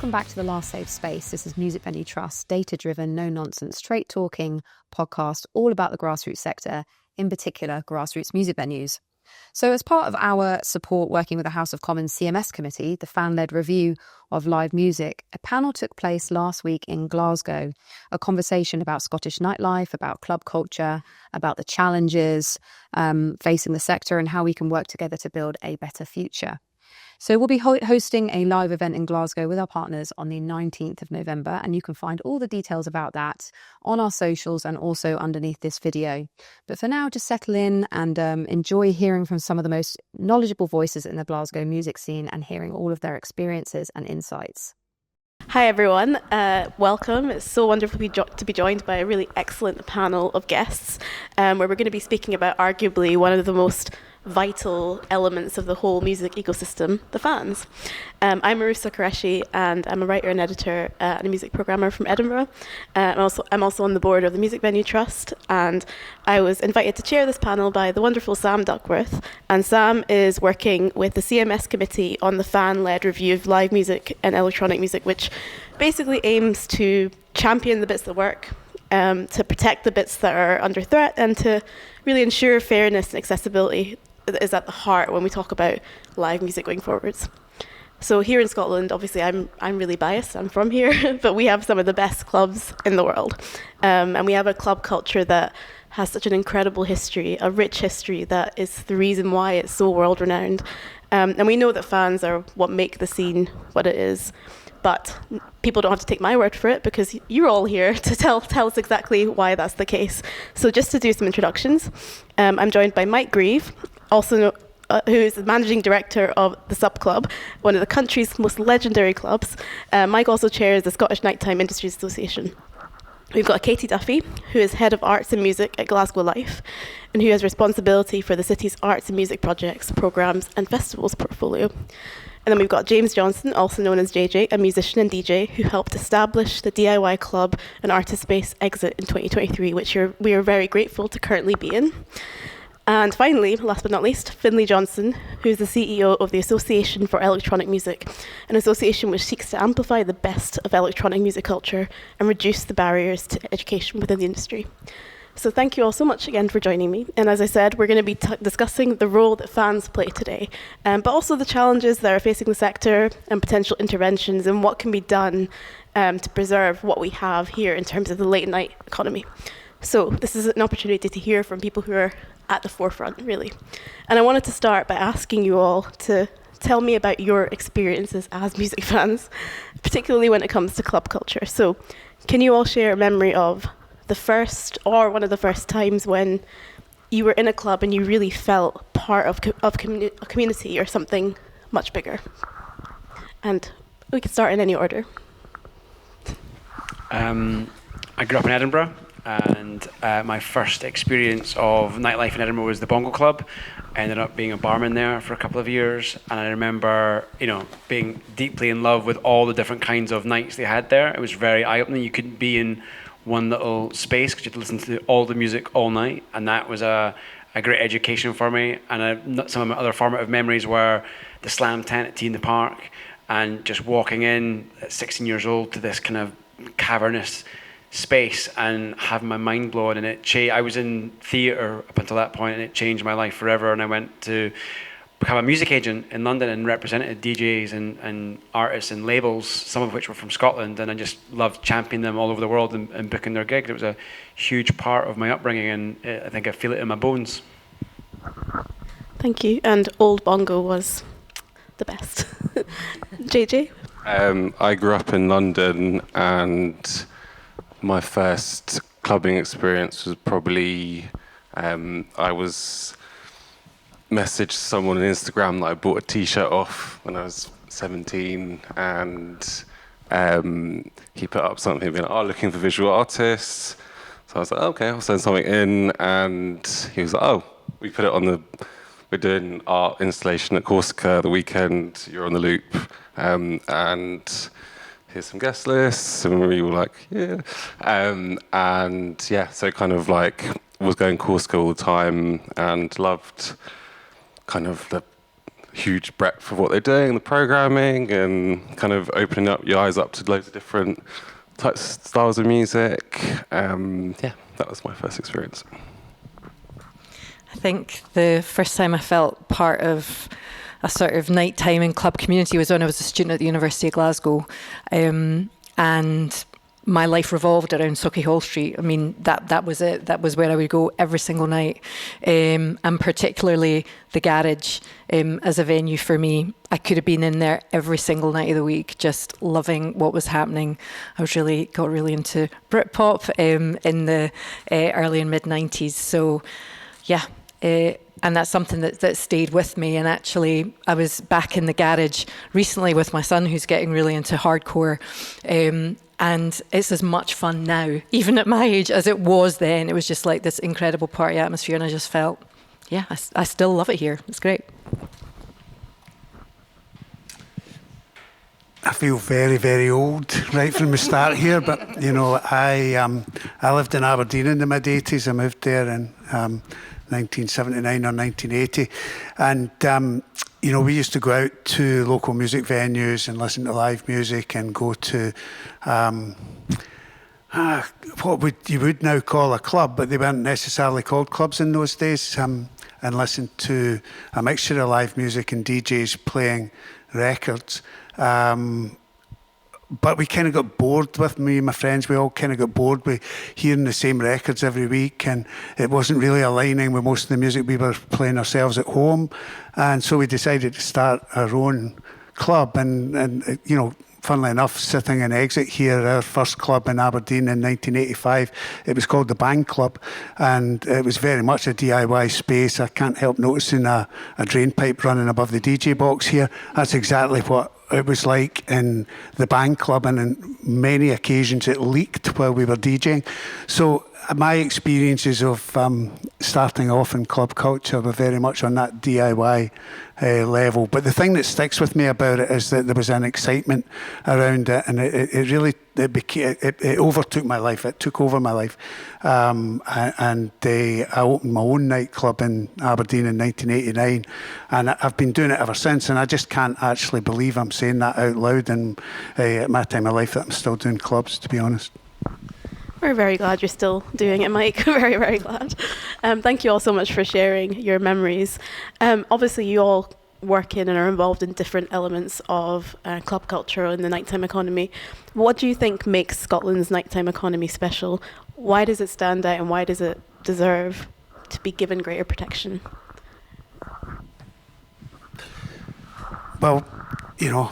Welcome back to The Last Safe Space. This is Music Venue Trust's data-driven, no-nonsense, straight-talking podcast all about the grassroots sector, in particular grassroots music venues. So as part of our support working with the House of Commons CMS committee, the fan-led review of live music, a panel took place last week in Glasgow, a conversation about Scottish nightlife, about club culture, about the challenges facing the sector and how we can work together to build a better future. So we'll be hosting a live event in Glasgow with our partners on the 19th of November, and you can find all the details about that on our socials and also underneath this video. But for now, just settle in and enjoy hearing from some of the most knowledgeable voices in the Glasgow music scene and hearing all of their experiences and insights. Hi everyone, welcome. It's so wonderful to be joined by a really excellent panel of guests where we're going to be speaking about arguably one of the most vital elements of the whole music ecosystem, the fans. I'm Arusa Qureshi and I'm a writer and editor and a music programmer from Edinburgh. I'm also on the board of the Music Venue Trust, and I was invited to chair this panel by the wonderful Sam Duckworth, and Sam is working with the CMS committee on the fan-led review of live music and electronic music, which basically aims to champion the bits that work, to protect the bits that are under threat, and to really ensure fairness and accessibility is at the heart when we talk about live music going forwards. So here in Scotland, obviously I'm really biased, I'm from here, but we have some of the best clubs in the world. And we have a club culture that has such an incredible history, a rich history that is the reason why it's so world-renowned. And we know that fans are what make the scene what it is. But people don't have to take my word for it, because you're all here to tell us exactly why that's the case. So just to do some introductions, I'm joined by Mike Grieve, who is the managing director of the Sub Club, one of the country's most legendary clubs. Mike also chairs the Scottish Nighttime Industries Association. We've got Katie Duffy, who is head of arts and music at Glasgow Life, and who has responsibility for the city's arts and music projects, programmes and festivals portfolio. And then we've got James Johnson, also known as JJ, a musician and DJ who helped establish the DIY club and artist space Exit in 2023, which we are very grateful to currently be in. And finally, last but not least, Finlay Johnson, who's the CEO of the Association for Electronic Music, an association which seeks to amplify the best of electronic music culture and reduce the barriers to education within the industry. So thank you all so much again for joining me. And as I said, we're going to be discussing the role that fans play today, but also the challenges that are facing the sector and potential interventions and what can be done to preserve what we have here in terms of the late night economy. So this is an opportunity to hear from people who are at the forefront, really. And I wanted to start by asking you all to tell me about your experiences as music fans, particularly when it comes to club culture. So can you all share a memory of the first or one of the first times when you were in a club and you really felt part of a community or something much bigger? And we can start in any order. I grew up in Edinburgh, and my first experience of nightlife in Edinburgh was the Bongo Club. I ended up being a barman there for a couple of years, and I remember, being deeply in love with all the different kinds of nights they had there. It was very eye-opening. You couldn't be in one little space because you had to listen to all the music all night, and that was a great education for me. And some of my other formative memories were the Slam tent at T in the Park, and just walking in at 16 years old to this kind of cavernous space and having my mind blown. And I was in theatre up until that point, and it changed my life forever. And I went to become a music agent in London and represented DJs and artists and labels, some of which were from Scotland, and I just loved championing them all over the world and booking their gigs. It was a huge part of my upbringing, and I think I feel it in my bones. Thank you. And Old Bongo was the best. JJ? I grew up in London, and my first clubbing experience was probably, I was messaged someone on Instagram that I bought a t-shirt off when I was 17, and he put up something being like, looking for visual artists. So I was like, okay, I'll send something in, and he was like, we put it on we're doing art installation at Corsica the weekend, you're on the loop, and here's some guest lists, and we were like, yeah. And yeah, so kind of like was going Corsica all the time and loved kind of the huge breadth of what they're doing, the programming, and kind of opening up your eyes up to loads of different types, styles of music. Yeah, that was my first experience. I think the first time I felt part of a sort of nighttime and club community was when I was a student at the University of Glasgow, and my life revolved around Sauchiehall Street. I mean, that was it. That was where I would go every single night, and particularly the Garage as a venue for me. I could have been in there every single night of the week, just loving what was happening. I got really into Britpop in the early and mid 90s. So, yeah. And that's something that stayed with me. And actually, I was back in the Garage recently with my son, who's getting really into hardcore. And it's as much fun now, even at my age, as it was then. It was just like this incredible party atmosphere. And I just felt, yeah, I still love it here. It's great. I feel very, very old right from the start here. But, you know, I lived in Aberdeen in the mid-'80s. I moved there in 1979 or 1980. And, you know, we used to go out to local music venues and listen to live music and go to what you would now call a club, but they weren't necessarily called clubs in those days, and listen to a mixture of live music and DJs playing records. But we kind of got bored with me and my friends. We all kind of got bored with hearing the same records every week, and it wasn't really aligning with most of the music we were playing ourselves at home. And so we decided to start our own club. And you know, funnily enough, sitting in Exit here, our first club in Aberdeen in 1985, it was called the Bang Club, and it was very much a DIY space. I can't help noticing a drain pipe running above the DJ box here. That's exactly what it was like in the Bang Club, and on many occasions it leaked while we were DJing. So my experiences of starting off in club culture were very much on that DIY level. But the thing that sticks with me about it is that there was an excitement around it, and it really it overtook my life. It took over my life, and I opened my own nightclub in Aberdeen in 1989, and I've been doing it ever since. And I just can't actually believe I'm saying that out loud. And at my time of life, that I'm still doing clubs, to be honest. We're very glad you're still doing it, Mike. Very, very glad. Thank you all so much for sharing your memories. Obviously, you all work in and are involved in different elements of club culture and the nighttime economy. What do you think makes Scotland's nighttime economy special? Why does it stand out, and why does it deserve to be given greater protection? Well, you know,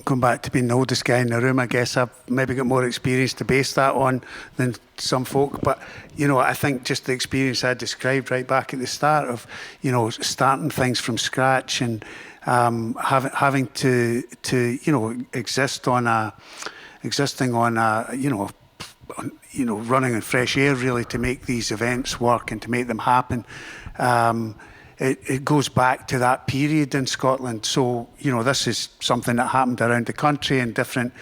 going back to being the oldest guy in the room, I guess I've maybe got more experience to base that on than some folk. But, you know, I think just the experience I described right back at the start of, you know, starting things from scratch and having to you know, existing on a running on fresh air really to make these events work and to make them happen. It goes back to that period in Scotland. So, you know, this is something that happened around the country in different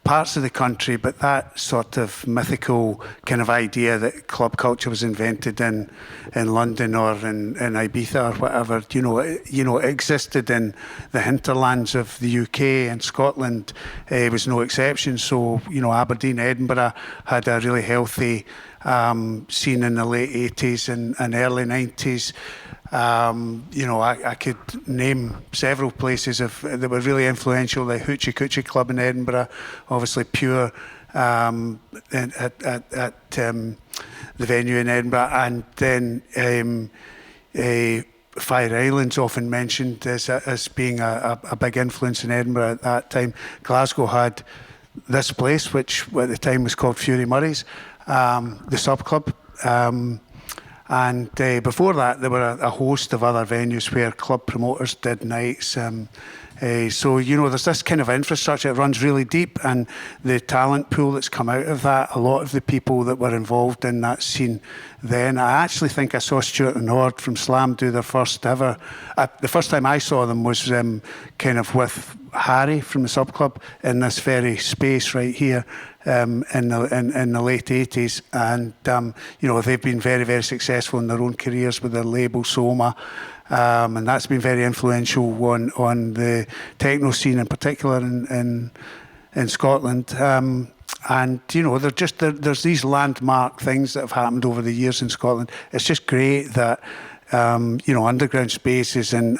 parts of the country, but that sort of mythical kind of idea that club culture was invented in London or in Ibiza or whatever, it existed in the hinterlands of the UK, and Scotland was no exception. So, you know, Aberdeen, Edinburgh had a really healthy scene in the late 80s and early 90s. You know, I could name several places that were really influential, like Hoochie Coochie Club in Edinburgh, obviously Pure at the venue in Edinburgh, and then Fire Island's often mentioned as being a big influence in Edinburgh at that time. Glasgow had this place, which at the time was called Fury Murray's, the sub club. And before that, there were a host of other venues where club promoters did nights. So, you know, there's this kind of infrastructure that runs really deep, and the talent pool that's come out of that, a lot of the people that were involved in that scene then. I actually think I saw Stuart and Nord from Slam do their first ever. The first time I saw them was kind of with Harry from the sub club in this very space right here. in the late 80s, and they've been very, very successful in their own careers with their label Soma. And that's been very influential on the techno scene in particular in Scotland. And there's these landmark things that have happened over the years in Scotland. It's just great that underground spaces and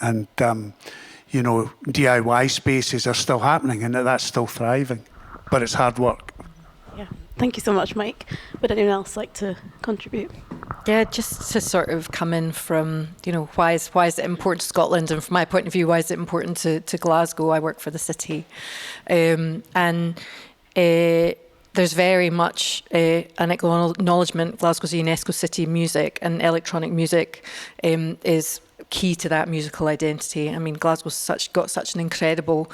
DIY spaces are still happening, and that's still thriving. But it's hard work. Yeah, thank you so much, Mike. Would anyone else like to contribute? Yeah, just to sort of come in from, why is it important to Scotland? And from my point of view, why is it important to Glasgow? I work for the city. There's very much an acknowledgement. Glasgow's a UNESCO city. Music and electronic music is key to that musical identity. I mean, Glasgow's got such an incredible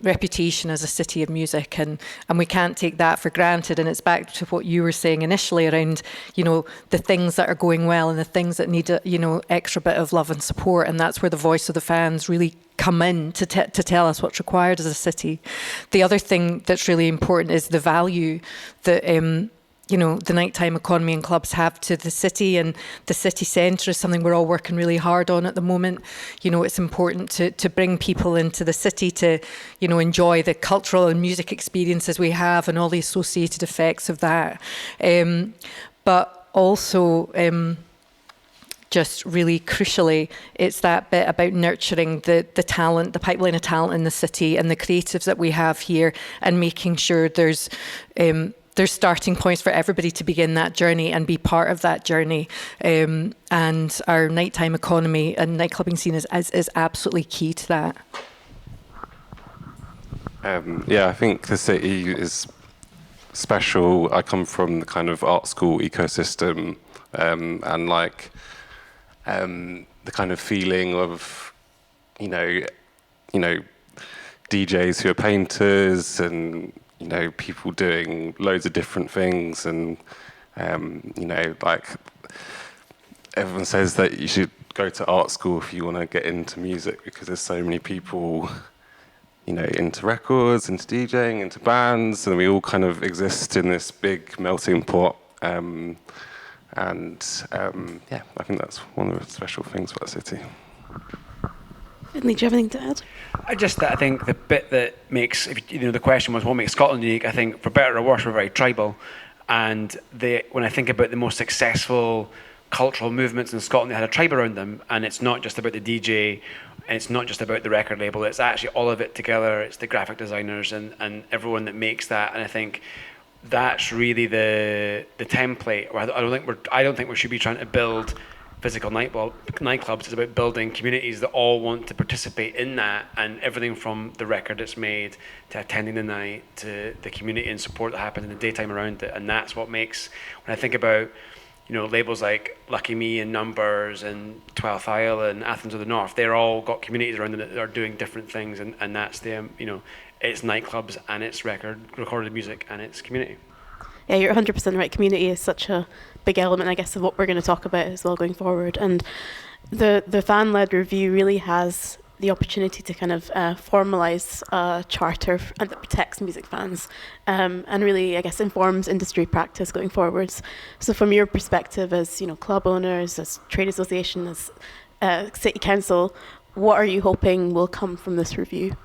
reputation as a city of music, and we can't take that for granted. And it's back to what you were saying initially around, the things that are going well and the things that need extra bit of love and support. And that's where the voice of the fans really come in to tell us what's required as a city. The other thing that's really important is the value that the nighttime economy and clubs have to the city, and the city centre is something we're all working really hard on at the moment. It's important to bring people into the city to, enjoy the cultural and music experiences we have and all the associated effects of that. But also, just really crucially, it's that bit about nurturing the talent, the pipeline of talent in the city and the creatives that we have here, and making sure there's starting points for everybody to begin that journey and be part of that journey. And our nighttime economy and nightclubbing scene is absolutely key to that. I think the city is special. I come from the kind of art school ecosystem, and the kind of feeling of, DJs who are painters and, people doing loads of different things, and everyone says that you should go to art school if you want to get into music, because there's so many people, into records, into DJing, into bands, and we all kind of exist in this big melting pot. I think that's one of the special things about the city. Finley, do you have anything to add? I think the bit that makes, the question was what makes Scotland unique. I think for better or worse, we're very tribal, and when I think about the most successful cultural movements in Scotland, they had a tribe around them, and it's not just about the DJ, and it's not just about the record label. It's actually all of it together. It's the graphic designers and everyone that makes that, and I think that's really the template. I don't think we should be trying to build physical nightclubs. It's about building communities that all want to participate in that, and everything from the record that's made to attending the night to the community and support that happens in the daytime around it. And that's what makes, when I think about labels like Lucky Me and Numbers and 12th Isle and Athens of the North, they're all got communities around them that are doing different things, and that's the it's nightclubs and it's recorded music and it's community. Yeah, you're 100% right. Community is such a big element, I guess, of what we're going to talk about as well going forward. And the fan-led review really has the opportunity to kind of formalise a charter that protects music fans, and really, I guess, informs industry practice going forwards. So from your perspective as, club owners, as trade association, as city council, what are you hoping will come from this review?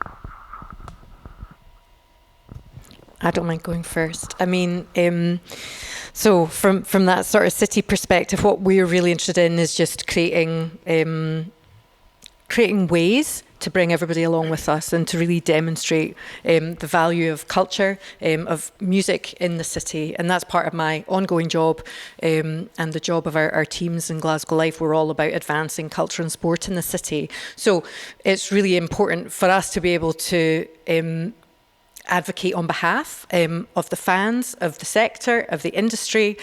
I don't mind going first. I mean, so from that sort of city perspective, what we're really interested in is just creating ways to bring everybody along with us and to really demonstrate the value of culture, of music in the city. And that's part of my ongoing job, and the job of our teams in Glasgow Life. We're all about advancing culture and sport in the city. So it's really important for us to be able to advocate on behalf of the fans, of the sector, of the industry,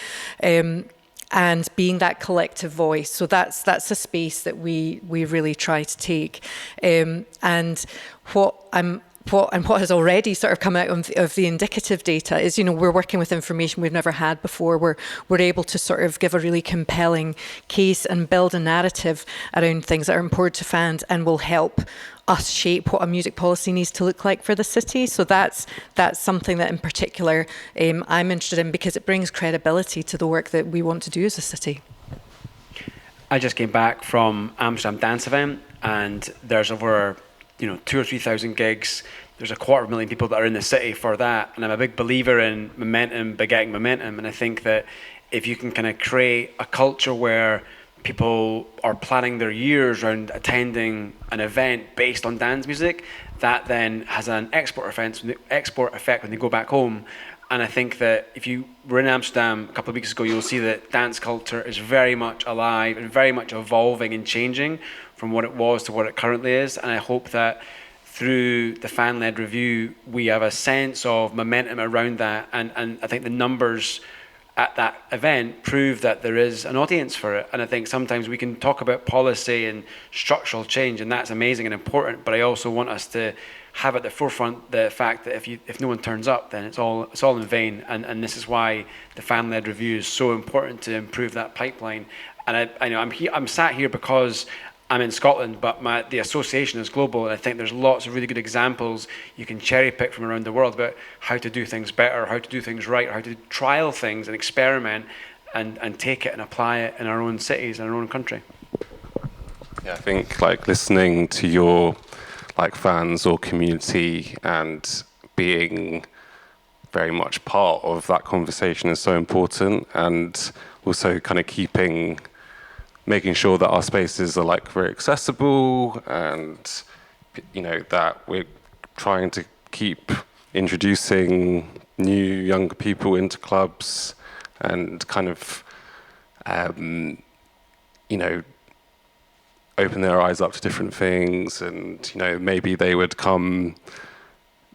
and being that collective voice. So that's a space that we really try to take. And what I'm what has already sort of come out of the indicative data is, we're working with information we've never had before. We're able to sort of give a really compelling case and build a narrative around things that are important to fans and will help us shape what a music policy needs to look like for the city. So that's something that in particular I'm interested in, because it brings credibility to the work that we want to do as a city. I just came back from Amsterdam Dance Event, and there's over 2,000 or 3,000 gigs. There's 250,000 people that are in the city for that, and I'm a big believer in momentum begetting momentum. And I think that if you can kind of create a culture where people are planning their years around attending an event based on dance music, that then has an export effect when they go back home. And I think that if you were in Amsterdam a couple of weeks ago, you'll see that dance culture is very much alive and very much evolving and changing from what it was to what it currently is. And I hope that through the fan-led review, we have a sense of momentum around that. And I think the numbers at that event prove that there is an audience for it. And I think sometimes we can talk about policy and structural change, and that's amazing and important, but I also want us to have at the forefront the fact that if no one turns up, then it's all in vain. And this is why the fan-led review is so important to improve that pipeline. And I know I'm sat here because I'm in Scotland, but the association is global, and I think there's lots of really good examples you can cherry pick from around the world about how to do things better, how to do things right, how to trial things and experiment and take it and apply it in our own cities and our own country. Yeah, I think listening to your fans or community and being very much part of that conversation is so important, and also kind of making sure that our spaces are very accessible, and that we're trying to keep introducing new younger people into clubs and kind of open their eyes up to different things. And maybe they would come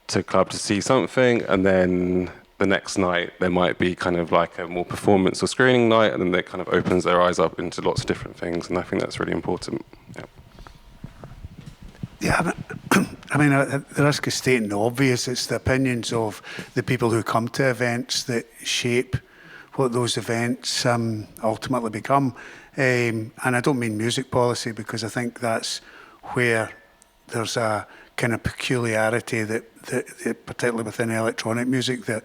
to club to see something, and then the next night there might be kind of a more performance or screening night, and then that kind of opens their eyes up into lots of different things, and I think that's really important. Yeah, I mean, at the risk of stating the obvious, it's the opinions of the people who come to events that shape what those events ultimately become. And I don't mean music policy, because I think that's where there's a kind of peculiarity that particularly within electronic music, that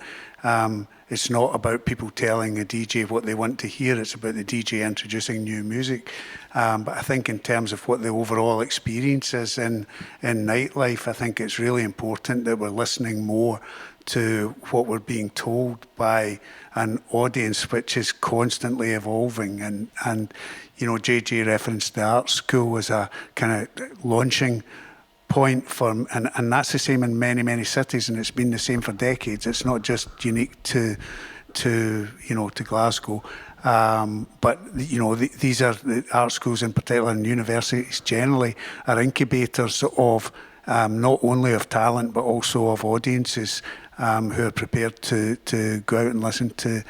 it's not about people telling a DJ what they want to hear, it's about the DJ introducing new music. But I think in terms of what the overall experience is in nightlife, I think it's really important that we're listening more to what we're being told by an audience which is constantly evolving. And JJ referenced the art school as a kind of launching point for, and that's the same in many cities, and it's been the same for decades. It's not just unique to Glasgow, but these are the art schools in particular, and universities generally are incubators of not only of talent but also of audiences who are prepared to go out and listen to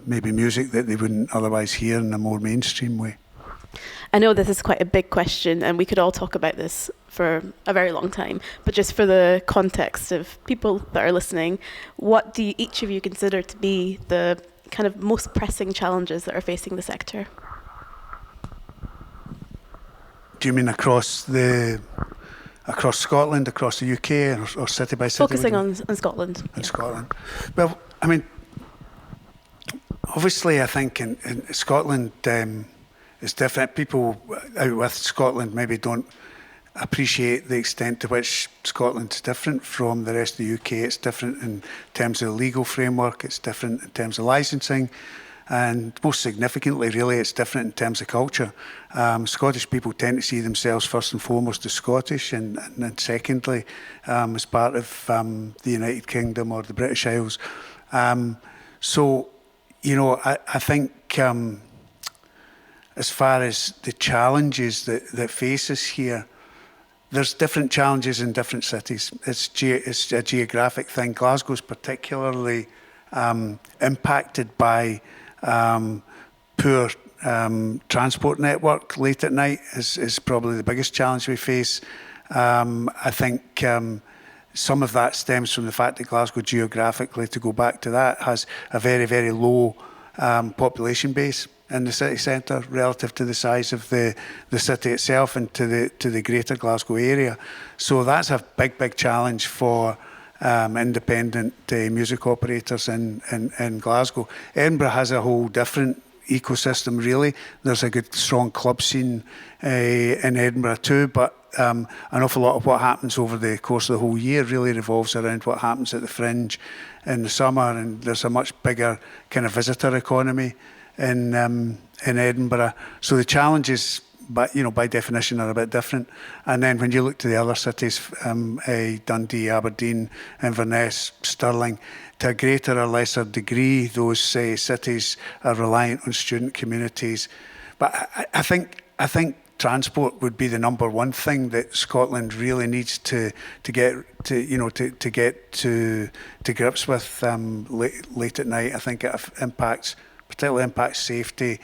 maybe music that they wouldn't otherwise hear in a more mainstream way. I know this is quite a big question, and we could all talk about this for a very long time, but just for the context of people that are listening, what do each of you consider to be the kind of most pressing challenges that are facing the sector? Do you mean across Scotland, across the UK, or city by city? Focusing on Scotland. In Scotland. Well, I mean, obviously I think in Scotland it's different. People out with Scotland maybe don't appreciate the extent to which Scotland's different from the rest of the UK. It's different in terms of the legal framework, it's different in terms of licensing, and most significantly, really, it's different in terms of culture. Scottish people tend to see themselves first and foremost as Scottish, and secondly, as part of the United Kingdom or the British Isles. So, I think as far as the challenges that face us here, there's different challenges in different cities. It's a geographic thing. Glasgow's particularly impacted by poor transport network late at night is probably the biggest challenge we face. I think some of that stems from the fact that Glasgow geographically, to go back to that, has a very, very low population base in the city centre relative to the size of the city itself and to the greater Glasgow area. So that's a big, big challenge for independent music operators in Glasgow. Edinburgh has a whole different ecosystem, really. There's a good, strong club scene in Edinburgh too, but an awful lot of what happens over the course of the whole year really revolves around what happens at the Fringe in the summer, and there's a much bigger kind of visitor economy in Edinburgh. So the challenges, but by definition, are a bit different. And then when you look to the other cities, Dundee, Aberdeen, Inverness, Stirling, to a greater or lesser degree, those cities are reliant on student communities. But I think transport would be the number one thing that Scotland really needs to get to grips with late at night. I think it particularly impacts safety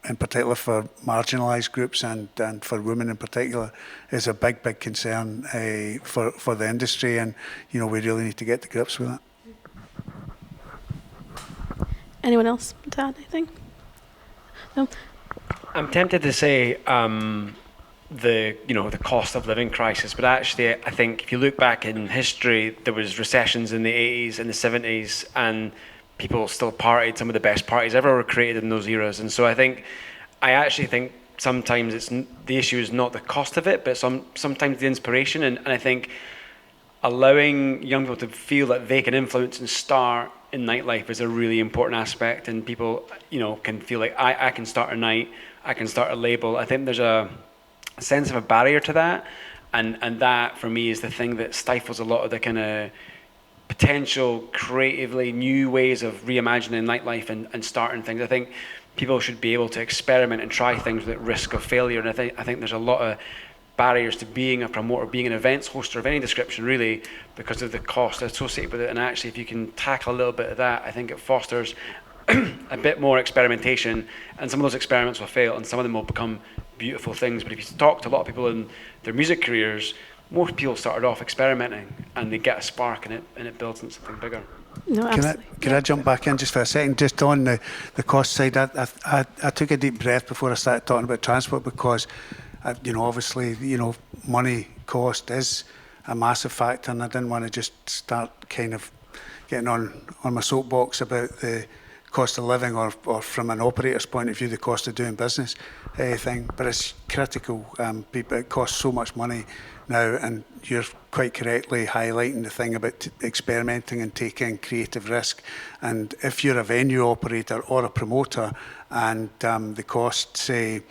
in particular for marginalised groups and for women in particular, is a big, big concern for the industry, and we really need to get to grips with that. Anyone else to add anything? No? I'm tempted to say the cost of living crisis, but actually I think if you look back in history, there was recessions in the 80s and the 70s, and people still partied. Some of the best parties ever were created in those eras. And so I actually think sometimes the issue is not the cost of it, but sometimes the inspiration. And I think allowing young people to feel that they can influence and start in nightlife is a really important aspect. And people, can feel like I can start a night, I can start a label. I think there's a sense of a barrier to that. And that, for me, is the thing that stifles a lot of the kind of potential creatively new ways of reimagining nightlife and starting things. I think people should be able to experiment and try things without risk of failure. And I think there's a lot of barriers to being a promoter, being an events hoster of any description, really, because of the cost associated with it. And actually, if you can tackle a little bit of that, I think it fosters a bit more experimentation. And some of those experiments will fail, and some of them will become beautiful things. But if you talk to a lot of people in their music careers, most people started off experimenting, and they get a spark, and it builds into something bigger. No, absolutely. Can I jump back in just for a second? Just on the cost side, I took a deep breath before I started talking about transport, because obviously money cost is a massive factor, and I didn't want to just start kind of getting on my soapbox about the cost of living or from an operator's point of view, the cost of doing business thing. But it's critical. It costs so much money now, and you're quite correctly highlighting the thing about experimenting and taking creative risk. And if you're a venue operator or a promoter, and the costs are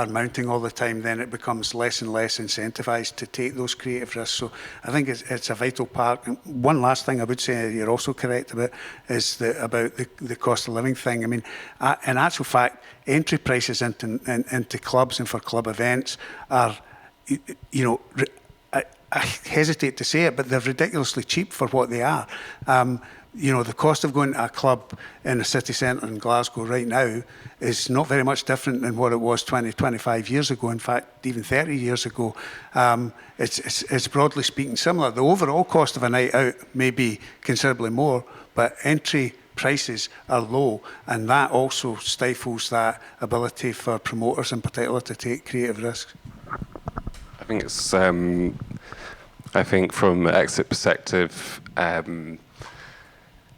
mounting all the time, then it becomes less and less incentivized to take those creative risks. So I think it's a vital part. And one last thing I would say you're also correct about is about the cost of living thing. I mean, in actual fact, entry prices into clubs and for club events are, I hesitate to say it, but they're ridiculously cheap for what they are. The cost of going to a club in the city centre in Glasgow right now is not very much different than what it was 20, 25 years ago. In fact, even 30 years ago. It's broadly speaking similar. The overall cost of a night out may be considerably more, but entry prices are low, and that also stifles that ability for promoters in particular to take creative risks. I think from an exit perspective,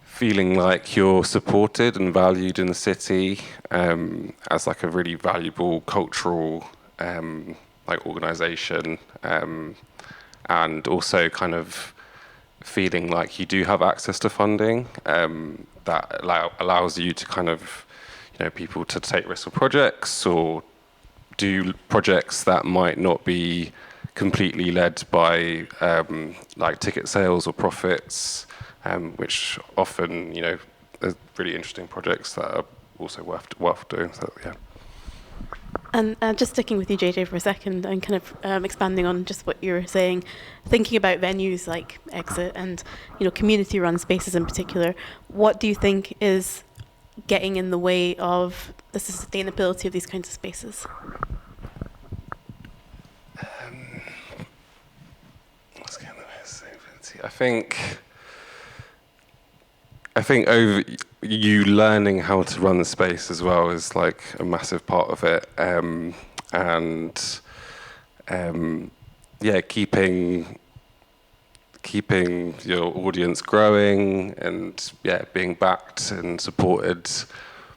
feeling like you're supported and valued in the city as like a really valuable cultural organisation, and also kind of feeling like you do have access to funding that allows you to kind of, people to take risks of projects or do projects that might not be completely led by like ticket sales or profits, which often, are really interesting projects that are also worth doing. So, yeah. And just sticking with you, JJ, for a second, and kind of expanding on just what you were saying, thinking about venues like Exit and community-run spaces in particular, what do you think is getting in the way of the sustainability of these kinds of spaces? I think over you learning how to run the space as well is like a massive part of it, keeping your audience growing and being backed and supported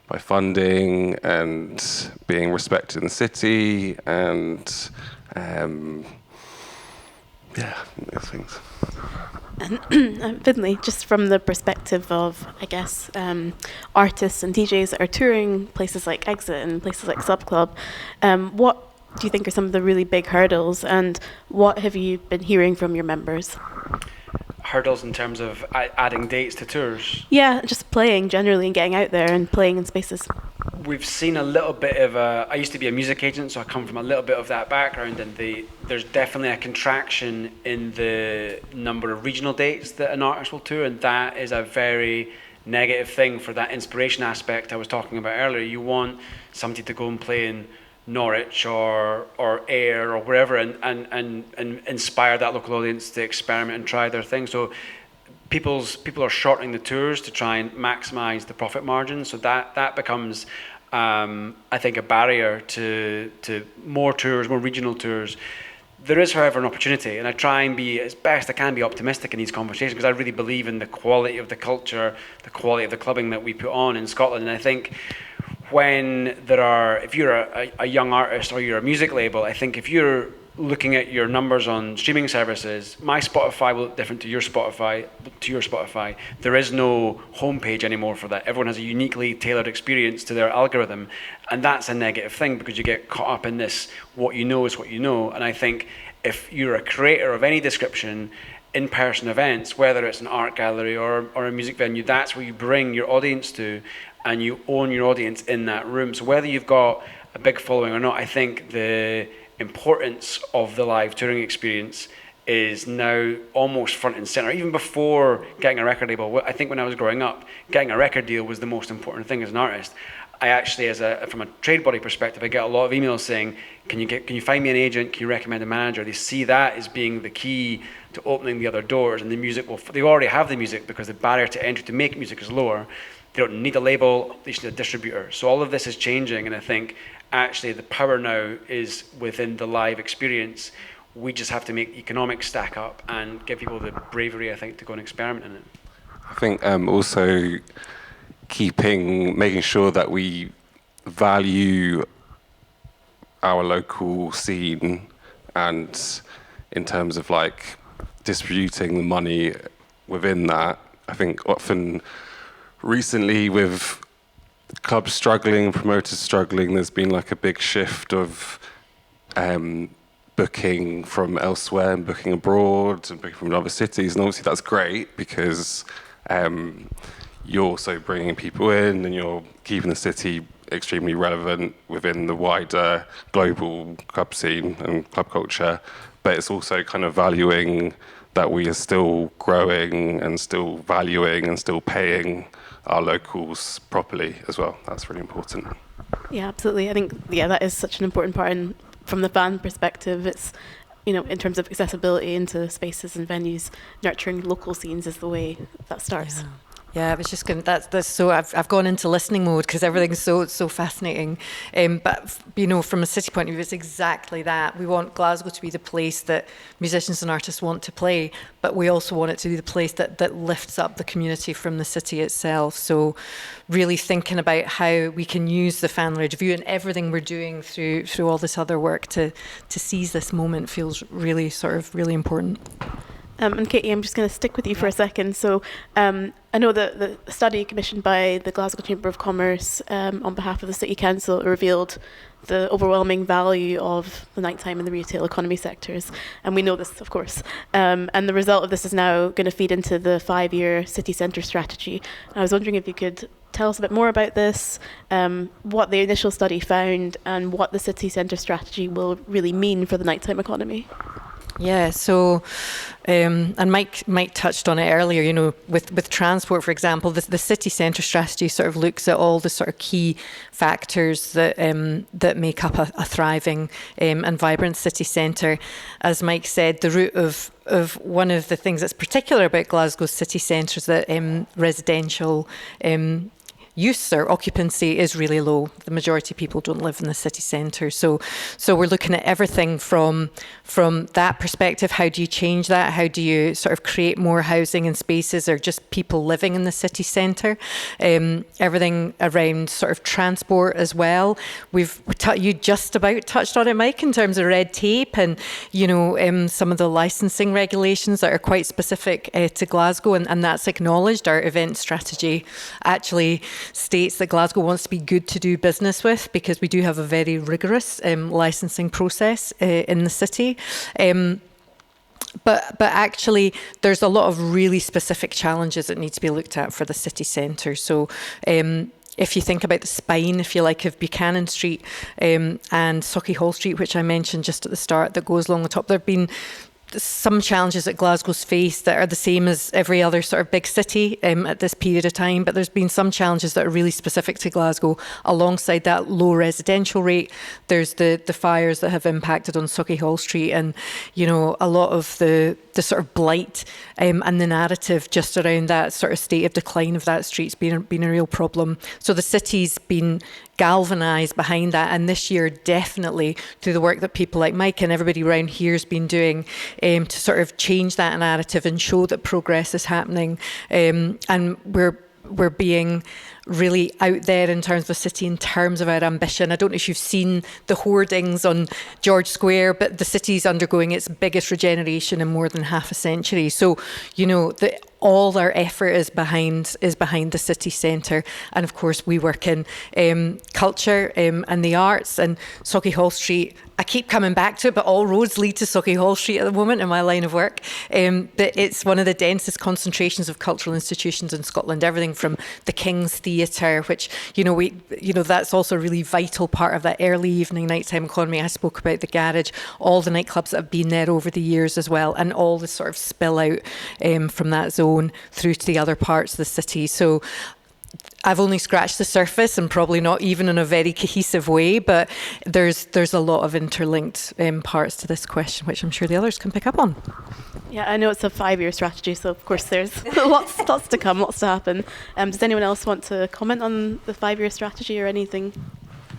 by funding and being respected in the city and those things. And Finlay, just from the perspective of, I guess, artists and DJs that are touring places like Exit and places like Sub Club, what do you think are some of the really big hurdles, and what have you been hearing from your members? Hurdles in terms of adding dates to tours? Yeah, just playing generally and getting out there and playing in spaces. We've seen a little bit of I used to be a music agent, so I come from a little bit of that background, and there's definitely a contraction in the number of regional dates that an artist will tour, and that is a very negative thing for that inspiration aspect I was talking about earlier. You want somebody to go and play in Norwich or Ayr or wherever and inspire that local audience to experiment and try their thing. So people are shortening the tours to try and maximize the profit margin. So that becomes I think a barrier to more tours, more regional tours. There is, however, an opportunity, and I try and be, as best I can, be optimistic in these conversations, because I really believe in the quality of the culture, the quality of the clubbing that we put on in Scotland. And I think when if you're a young artist or you're a music label, I think if you're looking at your numbers on streaming services, my Spotify will look different to your Spotify. There is no homepage anymore for that. Everyone has a uniquely tailored experience to their algorithm, and that's a negative thing because you get caught up in this, what you know is what you know. And I think if you're a creator of any description, in-person events, whether it's an art gallery or a music venue, that's where you bring your audience to, and you own your audience in that room. So whether you've got a big following or not, I think the importance of the live touring experience is now almost front and center. Even before getting a record label, I think when I was growing up, getting a record deal was the most important thing as an artist. I actually, from a trade body perspective, I get a lot of emails saying, can you find me an agent? Can you recommend a manager? They see that as being the key to opening the other doors, and the music they already have the music because the barrier to entry to make music is lower. They don't need a label, they just need a distributor. So all of this is changing, and I think actually the power now is within the live experience. We just have to make economics stack up and give people the bravery, I think, to go and experiment in it. I think also making sure that we value our local scene, and in terms of like distributing the money within that. I think often recently with clubs struggling, promoters struggling, there's been like a big shift of booking from elsewhere and booking abroad and booking from other cities, and obviously that's great because you're also bringing people in and you're keeping the city extremely relevant within the wider global club scene and club culture, but it's also kind of valuing that we are still growing and still valuing and still paying our locals properly as well. That's really important. Yeah, absolutely. I think that is such an important part, and from the fan perspective, it's in terms of accessibility into spaces and venues, nurturing local scenes is the way that starts. Yeah, I was just going. That's so. I've gone into listening mode because everything's so fascinating. But from a city point of view, it's exactly that. We want Glasgow to be the place that musicians and artists want to play, but we also want it to be the place that lifts up the community from the city itself. So, really thinking about how we can use the fan review and everything we're doing through all this other work to seize this moment feels really really important. And Katie, I'm just going to stick with you for a second. So I know that the study commissioned by the Glasgow Chamber of Commerce on behalf of the City Council revealed the overwhelming value of the nighttime in the retail economy sectors. And we know this, of course. And the result of this is now going to feed into the 5-year city centre strategy. And I was wondering if you could tell us a bit more about this, what the initial study found, and what the city centre strategy will really mean for the nighttime economy. Yeah, so, and Mike touched on it earlier, you know, with transport, for example, the city centre strategy sort of looks at all the sort of key factors that that make up a thriving and vibrant city centre. As Mike said, the root of one of the things that's particular about Glasgow's city centre is that residential use or occupancy is really low. The majority of people don't live in the city centre. So we're looking at everything from that perspective. How do you change that? How do you sort of create more housing and spaces or just people living in the city centre? Everything around sort of transport as well. You just about touched on it, Mike, in terms of red tape and, you know, some of the licensing regulations that are quite specific to Glasgow, and that's acknowledged. Our event strategy actually states that Glasgow wants to be good to do business with, because we do have a very rigorous licensing process in the city. But actually, there's a lot of really specific challenges that need to be looked at for the city centre. So if you think about the spine, if you like, of Buchanan Street and Sauchiehall Street, which I mentioned just at the start, that goes along the top, there have been some challenges that Glasgow's faced that are the same as every other sort of big city at this period of time, but there's been some challenges that are really specific to Glasgow. Alongside that low residential rate, there's the fires that have impacted on Sauchiehall Street, and, you know, a lot of the sort of blight and the narrative just around that sort of state of decline of that street's been a real problem. So the city's been galvanised behind that, and this year definitely through the work that people like Mike and everybody around here has been doing to sort of change that narrative and show that progress is happening, and we're being really out there in terms of the city, in terms of our ambition. I don't know if you've seen the hoardings on George Square, but the city's undergoing its biggest regeneration in more than half a century. So, you know, all our effort is behind the city centre, and of course we work in culture and the arts. And Sauchiehall Street, I keep coming back to it, but all roads lead to Sauchiehall Street at the moment in my line of work. But it's one of the densest concentrations of cultural institutions in Scotland. Everything from the King's Theatre, which, you know, that's also a really vital part of that early evening nighttime economy. I spoke about the Garage, all the nightclubs that have been there over the years as well, and all the sort of spill out from that zone through to the other parts of the city. So I've only scratched the surface, and probably not even in a very cohesive way, but there's a lot of interlinked parts to this question, which I'm sure the others can pick up on. Yeah, I know it's a 5-year strategy, so of course there's lots to come, lots to happen. Does anyone else want to comment on the 5-year strategy or anything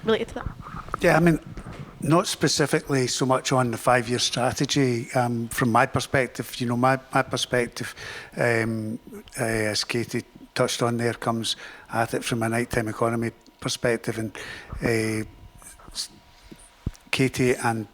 related to that? Yeah, I mean, not specifically so much on the 5-year strategy. From my perspective, you know, my perspective, as Katie touched on there, comes at it from a nighttime economy perspective. And Katie and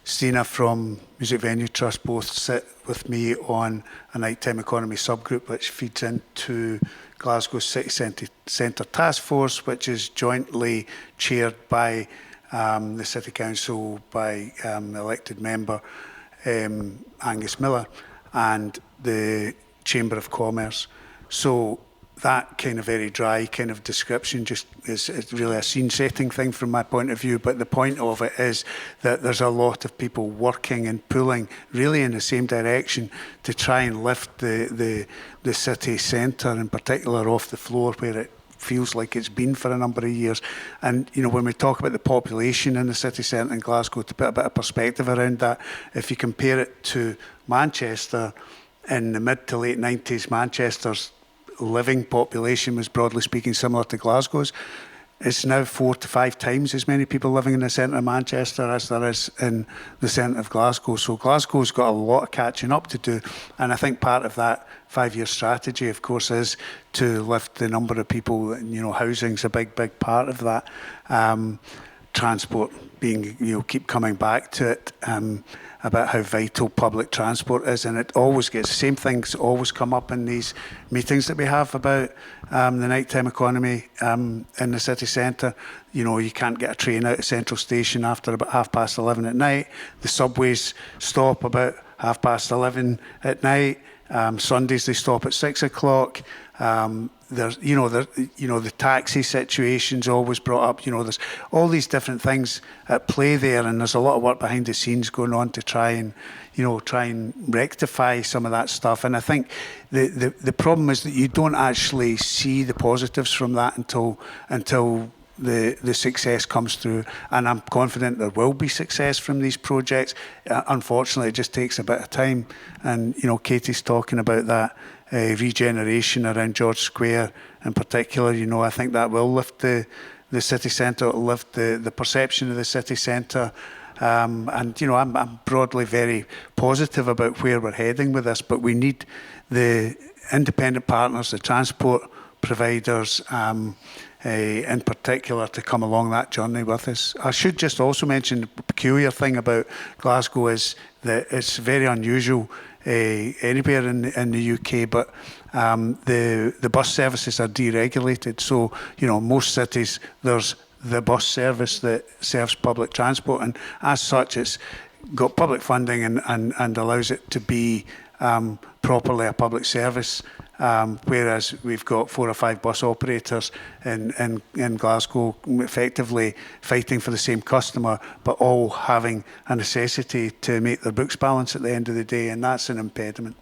Stina from Music Venue Trust both sit with me on a nighttime economy subgroup, which feeds into Glasgow City Centre Task Force, which is jointly chaired by the City Council, by elected member Angus Miller, and the Chamber of Commerce. So that kind of very dry kind of description just is really a scene-setting thing from my point of view. But the point of it is that there's a lot of people working and pulling really in the same direction to try and lift the city centre in particular off the floor where it feels like it's been for a number of years. And, you know, when we talk about the population in the city centre in Glasgow, to put a bit of perspective around that, if you compare it to Manchester, in the mid to late 90s, Manchester's living population was, broadly speaking, similar to Glasgow's. It's now 4 to 5 times as many people living in the centre of Manchester as there is in the centre of Glasgow. So Glasgow's got a lot of catching up to do. And I think part of that 5-year strategy, of course, is to lift the number of people. You know, housing's a big part of that. Transport being, you know, keep coming back to it, about how vital public transport is, and it always gets the same things always come up in these meetings that we have about the nighttime economy in the city centre. You know, you can't get a train out of Central Station after about 11:30 at night. The subways stop about 11:30 at night. Sundays they stop at 6 o'clock. There's, the taxi situation's always brought up. There's all these different things at play there, and there's a lot of work behind the scenes going on to try and rectify some of that stuff. And I think the problem is that you don't actually see the positives from that until the success comes through. And I'm confident there will be success from these projects. Unfortunately, it just takes a bit of time. And Katie's talking about that regeneration around George Square in particular. I think that will lift the city centre, it'll lift the perception of the city centre. And I'm broadly very positive about where we're heading with this, but we need the independent partners, the transport providers, in particular, to come along that journey with us. I should just also mention the peculiar thing about Glasgow is that it's very unusual anywhere in the UK, but the bus services are deregulated. So, most cities, there's the bus service that serves public transport, and as such, it's got public funding and allows it to be properly a public service. Whereas we've got 4 or 5 bus operators in Glasgow effectively fighting for the same customer, but all having a necessity to make their books balance at the end of the day, and that's an impediment.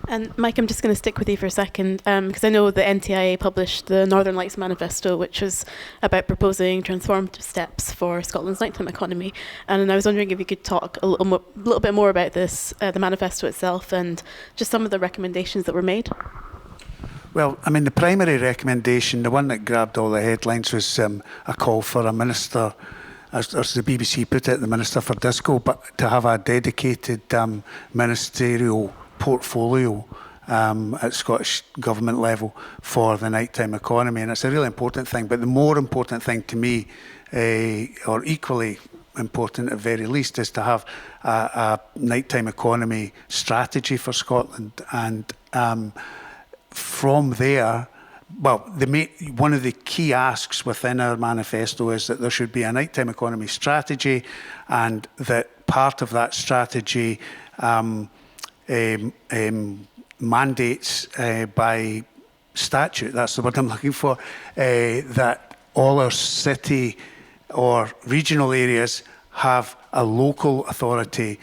And Mike, I'm just going to stick with you for a second, because I know the NTIA published the Northern Lights Manifesto, which was about proposing transformative steps for Scotland's nighttime economy. And I was wondering if you could talk a little bit more about this, the manifesto itself, and just some of the recommendations that were made. Well, the primary recommendation, the one that grabbed all the headlines, was a call for a minister, as the BBC put it, the Minister for Disco, but to have a dedicated ministerial portfolio at Scottish Government level for the nighttime economy. And it's a really important thing. But the more important thing to me, or equally important at very least, is to have a nighttime economy strategy for Scotland. And from there, one of the key asks within our manifesto is that there should be a nighttime economy strategy, and that part of that strategy mandates by statute, that's the word I'm looking for, that all our city or regional areas have a local authority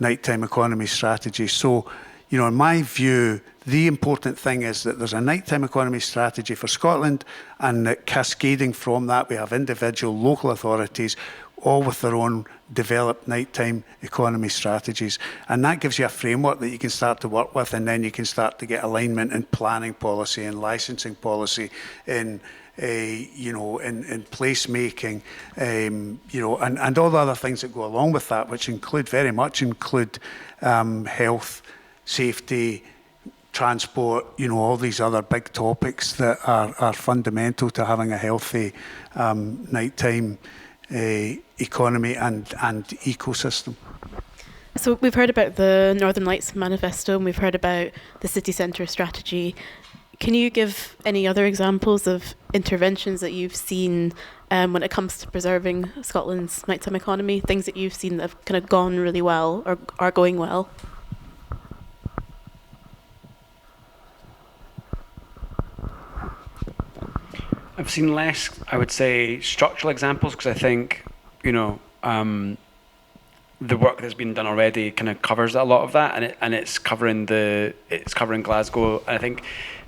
nighttime economy strategy. So, in my view, the important thing is that there's a nighttime economy strategy for Scotland, and that cascading from that, we have individual local authorities, all with their own developed nighttime economy strategies. And that gives you a framework that you can start to work with, and then you can start to get alignment in planning policy and licensing policy, in placemaking, and all the other things that go along with that, which very much include health, safety, transport, all these other big topics that are fundamental to having a healthy nighttime economy and ecosystem. So we've heard about the Northern Lights Manifesto, and we've heard about the city centre strategy. Can you give any other examples of interventions that you've seen when it comes to preserving Scotland's nighttime economy, things that you've seen that have kind of gone really well or are going well? I've seen less, I would say, structural examples, because I think, the work that's been done already kind of covers a lot of that, and it's covering Glasgow. And I think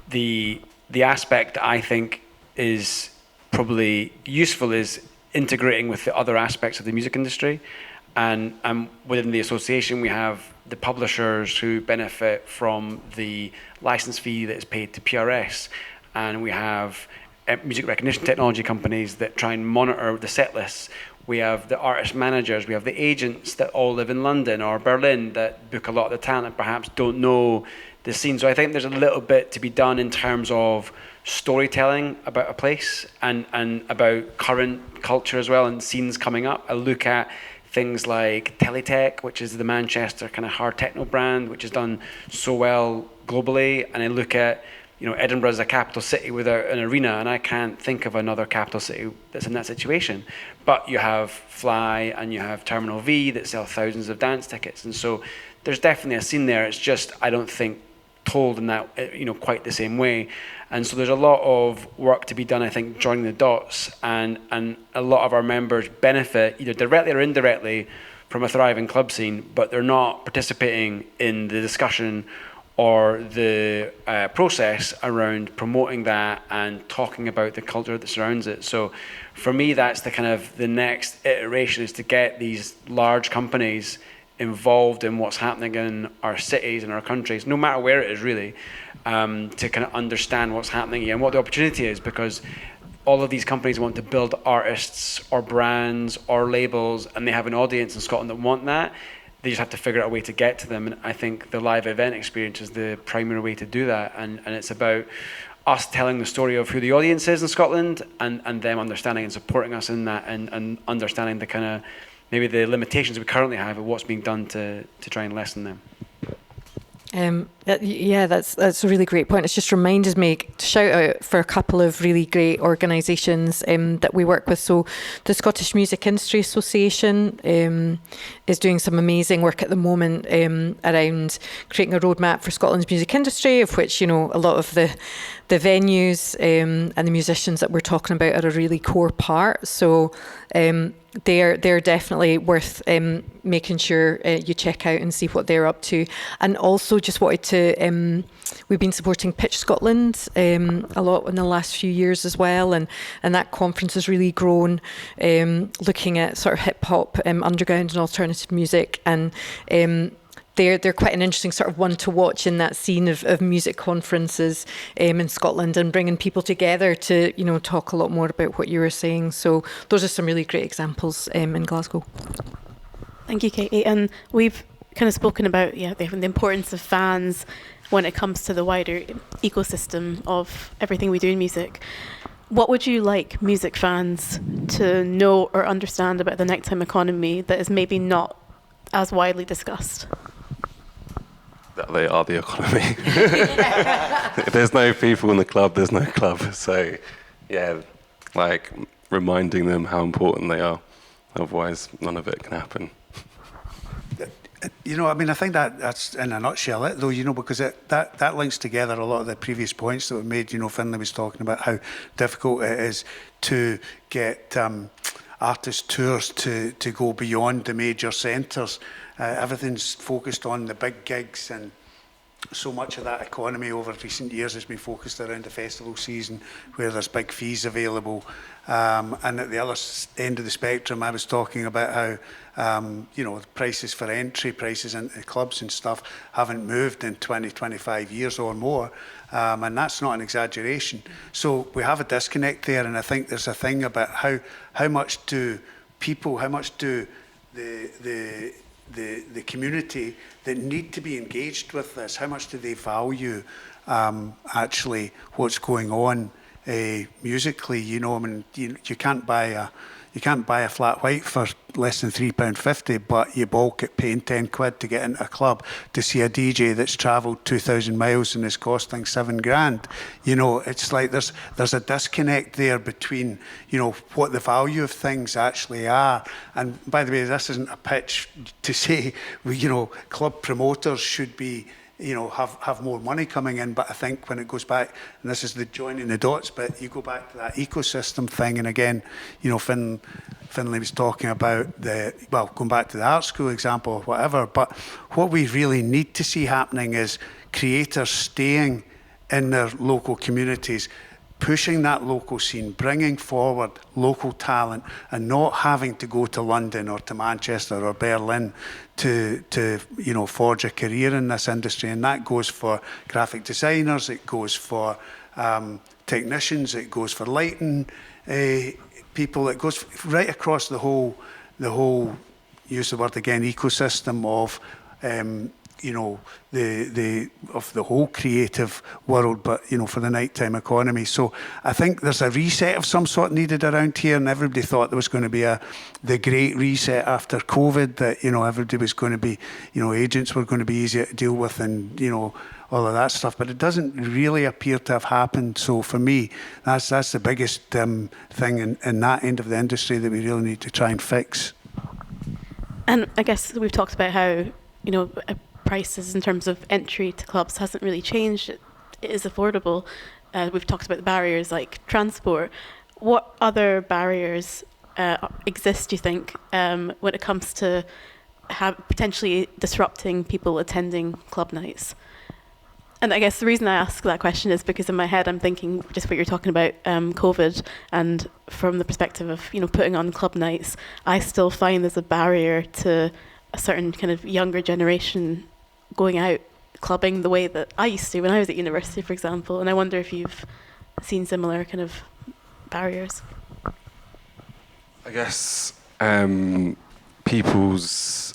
the aspect that I think is probably useful is integrating with the other aspects of the music industry. And within the association, we have the publishers who benefit from the license fee that is paid to PRS, and we have music recognition technology companies that try and monitor the set lists. We have the artist managers, we have the agents that all live in London or Berlin that book a lot of the talent and perhaps don't know the scene. So I think there's a little bit to be done in terms of storytelling about a place and about current culture as well, and scenes coming up. I look at things like Teletech, which is the Manchester kind of hard techno brand, which has done so well globally, and I look at Edinburgh is a capital city without an arena, and I can't think of another capital city that's in that situation. But you have Fly and you have Terminal V that sell thousands of dance tickets. And so there's definitely a scene there. It's just, I don't think, told in that, quite the same way. And so there's a lot of work to be done, I think, joining the dots, and a lot of our members benefit either directly or indirectly from a thriving club scene, but they're not participating in the discussion or the process around promoting that and talking about the culture that surrounds it. So for me, that's the kind of the next iteration, is to get these large companies involved in what's happening in our cities and our countries, no matter where it is really, to kind of understand what's happening and what the opportunity is, because all of these companies want to build artists or brands or labels, and they have an audience in Scotland that want that. They just have to figure out a way to get to them. And I think the live event experience is the primary way to do that. And it's about us telling the story of who the audience is in Scotland, and them understanding and supporting us in that, and understanding the kind of, maybe the limitations we currently have of what's being done to try and lessen them. That's a really great point. It's just reminded me to shout out for a couple of really great organisations that we work with. So the Scottish Music Industry Association is doing some amazing work at the moment around creating a roadmap for Scotland's music industry, of which, a lot of the venues and the musicians that we're talking about are a really core part. So they're definitely worth making sure you check out and see what they're up to. And also just wanted to, we've been supporting Pitch Scotland a lot in the last few years as well, and that conference has really grown, looking at sort of hip hop, underground and alternative music, and they're quite an interesting sort of one to watch in that scene of music conferences in Scotland, and bringing people together to talk a lot more about what you were saying. So those are some really great examples in Glasgow. Thank you, Katie. And we've kind of spoken about the importance of fans when it comes to the wider ecosystem of everything we do in music. What would you like music fans to know or understand about the nighttime economy that is maybe not as widely discussed? That they are the economy. If there's no people in the club, there's no club. So, reminding them how important they are. Otherwise, none of it can happen. I think that's in a nutshell it, though, because that links together a lot of the previous points that were made. Finlay was talking about how difficult it is to get artist tours to go beyond the major centres. Everything's focused on the big gigs, and so much of that economy over recent years has been focused around the festival season, where there's big fees available. And at the other end of the spectrum, I was talking about how prices for entry, prices into clubs and stuff haven't moved in 20, 25 years or more. And that's not an exaggeration. So we have a disconnect there, and I think there's a thing about how much do the community that need to be engaged with this, how much do they value actually what's going on musically? You can't buy a flat white for less than £3.50, but you bulk it paying £10 to get into a club to see a DJ that's travelled 2,000 miles and is costing £7,000. It's like there's a disconnect there between what the value of things actually are. And by the way, this isn't a pitch to say club promoters should be have more money coming in, but I think when it goes back, and this is the joining the dots, but you go back to that ecosystem thing, and again, Finlay was talking about going back to the art school example or whatever, but what we really need to see happening is creators staying in their local communities, pushing that local scene, bringing forward local talent, and not having to go to London or to Manchester or Berlin to forge a career in this industry. And that goes for graphic designers, it goes for technicians, it goes for lighting people, it goes right across the whole use the word again, ecosystem of of the whole creative world, but for the nighttime economy. So I think there's a reset of some sort needed around here, and everybody thought there was going to be the great reset after COVID, that everybody was going to be, agents were going to be easier to deal with, and all of that stuff, but it doesn't really appear to have happened. So for me, that's the biggest thing in that end of the industry that we really need to try and fix. And I guess we've talked about how prices in terms of entry to clubs hasn't really changed. It is affordable. We've talked about the barriers like transport. What other barriers exist, do you think, when it comes to potentially disrupting people attending club nights? And I guess the reason I ask that question is because in my head I'm thinking just what you're talking about, COVID, and from the perspective of putting on club nights, I still find there's a barrier to a certain kind of younger generation going out clubbing the way that I used to when I was at university, for example. And I wonder if you've seen similar kind of barriers. I guess people's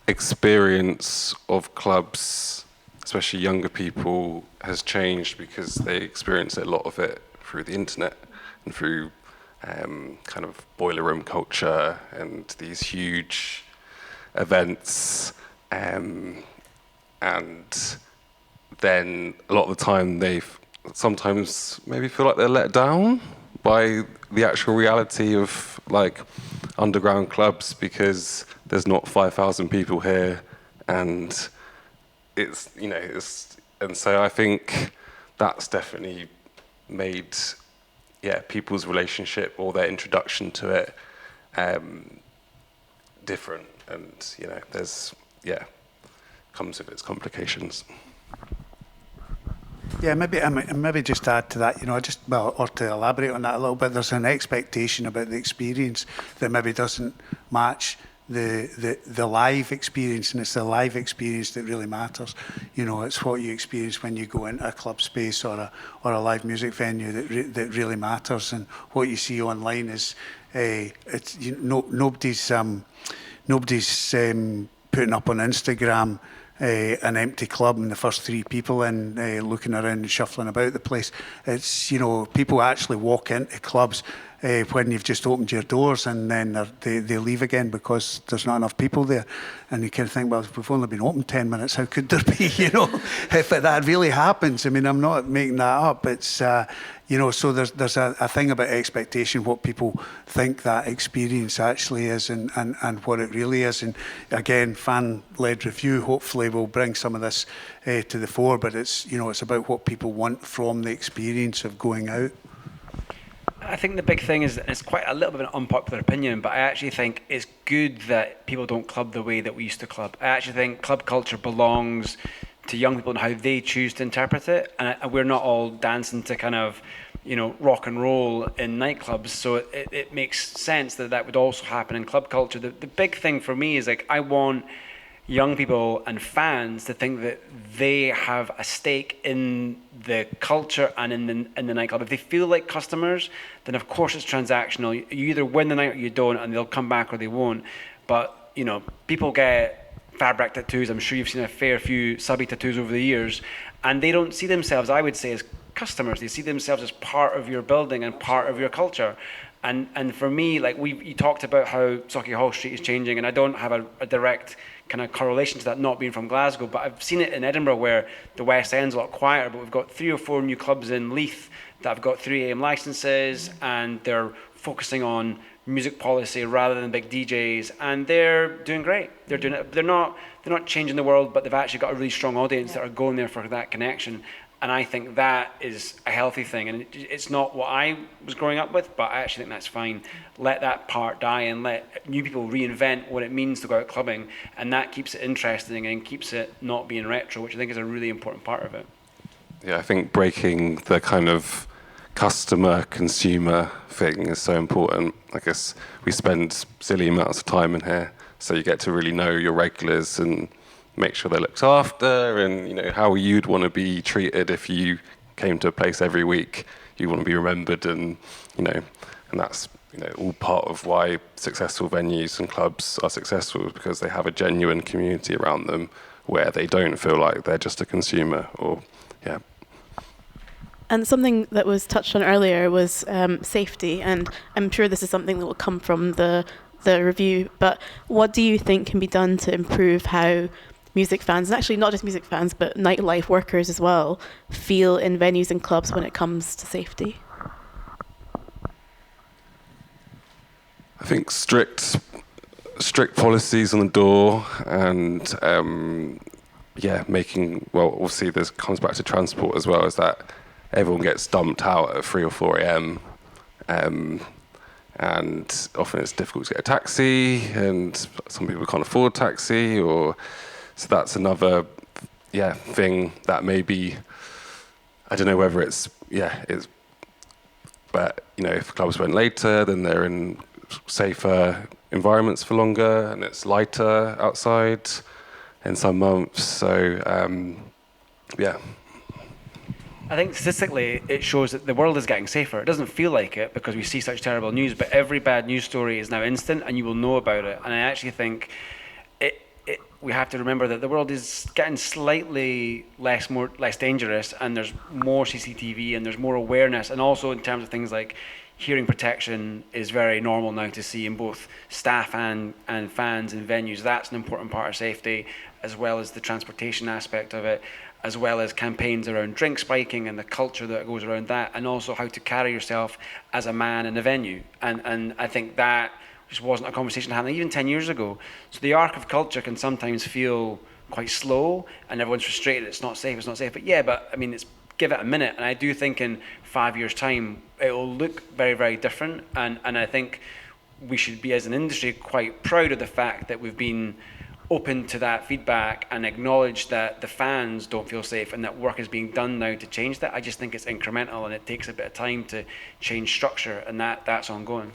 experience of clubs, especially younger people, has changed because they experience a lot of it through the internet and through kind of boiler room culture and these huge events. And then a lot of the time they sometimes maybe feel like they're let down by the actual reality of like underground clubs, because there's not 5,000 people here, and and so I think that's definitely made people's relationship or their introduction to it different, and there's comes with its complications. Yeah, maybe just add to that, or to elaborate on that a little bit. There's an expectation about the experience that maybe doesn't match the live experience, and it's the live experience that really matters. It's what you experience when you go into a club space or a live music venue that really matters. And what you see online is nobody's putting up on Instagram an empty club and the first 3 people in looking around and shuffling about the place. It's people actually walk into clubs when you've just opened your doors, and then they leave again because there's not enough people there. And you kind of think, well, if we've only been open 10 minutes, how could there be, if that really happens? I mean, I'm not making that up. It's, so there's a thing about expectation, what people think that experience actually is and what it really is. And again, fan-led review hopefully will bring some of this to the fore, but it's, it's about what people want from the experience of going out. I think the big thing is that it's quite a little bit of an unpopular opinion, but I actually think it's good that people don't club the way that we used to club. I actually think club culture belongs to young people and how they choose to interpret it, and we're not all dancing to kind of, rock and roll in nightclubs, so it makes sense that would also happen in club culture. The big thing for me is I want young people and fans to think that they have a stake in the culture and in the nightclub. If they feel like customers, then of course it's transactional. You either win the night or you don't, and they'll come back or they won't. But people get fabric tattoos. I'm sure you've seen a fair few subby tattoos over the years, and they don't see themselves, I would say, as customers. They see themselves as part of your building and part of your culture. And for me, you talked about how Sauchiehall Street is changing, and I don't have a direct kind of correlation to that not being from Glasgow, but I've seen it in Edinburgh where the West End's a lot quieter, but we've got 3 or 4 new clubs in Leith that have got 3 AM licenses, and they're focusing on music policy rather than big DJs, and they're doing great. They're doing it. They're not changing the world, but they've actually got a really strong audience that are going there for that connection. And I think that is a healthy thing. And it's not what I was growing up with, but I actually think that's fine. Let that part die and let new people reinvent what it means to go out clubbing. And that keeps it interesting and keeps it not being retro, which I think is a really important part of it. Yeah, I think breaking the kind of customer-consumer thing is so important. I guess we spend silly amounts of time in here, so you get to really know your regulars and make sure they're looked after, and how you'd want to be treated if you came to a place every week. You want to be remembered, and and that's all part of why successful venues and clubs are successful, because they have a genuine community around them where they don't feel like they're just a consumer. And something that was touched on earlier was safety, and I'm sure this is something that will come from the review, but what do you think can be done to improve how music fans, and actually not just music fans, but nightlife workers as well, feel in venues and clubs when it comes to safety? I think strict policies on the door, and obviously this comes back to transport as well, is that everyone gets dumped out at 3 or 4 a.m. And often it's difficult to get a taxi, and some people can't afford a taxi, so that's another thing that maybe, I don't know whether it's, but if clubs went later, then they're in safer environments for longer, and it's lighter outside in some months. So, I think statistically it shows that the world is getting safer. It doesn't feel like it because we see such terrible news, but every bad news story is now instant and you will know about it. And I actually think we have to remember that the world is getting slightly less dangerous, and there's more CCTV and there's more awareness, and also in terms of things like hearing protection is very normal now to see in both staff and fans in venues. That's an important part of safety, as well as the transportation aspect of it, as well as campaigns around drink spiking and the culture that goes around that, and also how to carry yourself as a man in a venue. And I think that just wasn't a conversation happening even 10 years ago. So the arc of culture can sometimes feel quite slow, and everyone's frustrated, it's not safe. But I mean, give it a minute. And I do think in 5 years' time, it will look very, very different. And I think we should be, as an industry, quite proud of the fact that we've been open to that feedback and acknowledge that the fans don't feel safe, and that work is being done now to change that. I just think it's incremental, and it takes a bit of time to change structure, and that's ongoing.